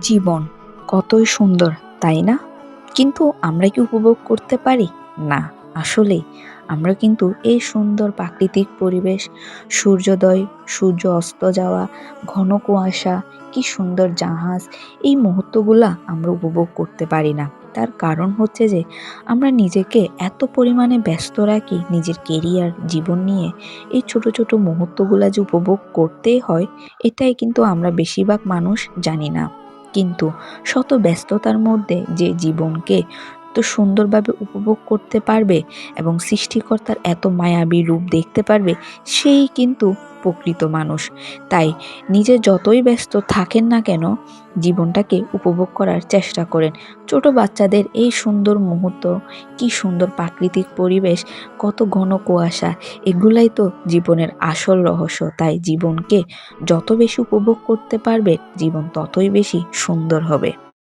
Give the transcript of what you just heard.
জীবন কতই সুন্দর, তাই না? কিন্তু আমরা কি উপভোগ করতে পারি? না, আসলেই আমরা কিন্তু এই সুন্দর প্রাকৃতিক পরিবেশ, সূর্যোদয়, সূর্য অস্ত যাওয়া, ঘন কুয়াশা, কি সুন্দর জাহাজ, এই মুহূর্তগুলা আমরা উপভোগ করতে পারি না। তার কারণ হচ্ছে যে আমরা নিজেকে এত পরিমাণে ব্যস্ত রাখি নিজের কেরিয়ার, জীবন নিয়ে, এই ছোট, ছোট মুহূর্তগুলা যে উপভোগ করতেই হয়, এটাই কিন্তু আমরা বেশিরভাগ মানুষ জানি না। কিন্তু শত ব্যস্ততার মধ্যে যে জীবনকে তো সুন্দরভাবে উপভোগ করতে পারবে এবং সৃষ্টিকর্তার এত মায়াবী রূপ দেখতে পারবে, সেই কিন্তু প্রকৃত মানুষ। তাই নিজে যতই ব্যস্ত থাকেন না কেন, জীবনটাকে উপভোগ করার চেষ্টা করেন। ছোট বাচ্চাদের এই সুন্দর মুহূর্ত, কি সুন্দর প্রাকৃতিক পরিবেশ, কত ঘন কুয়াশা, এগুলাই তো জীবনের আসল রহস্য। তাই জীবনকে যত বেশি উপভোগ করতে পারবে, জীবন ততই বেশি সুন্দর হবে।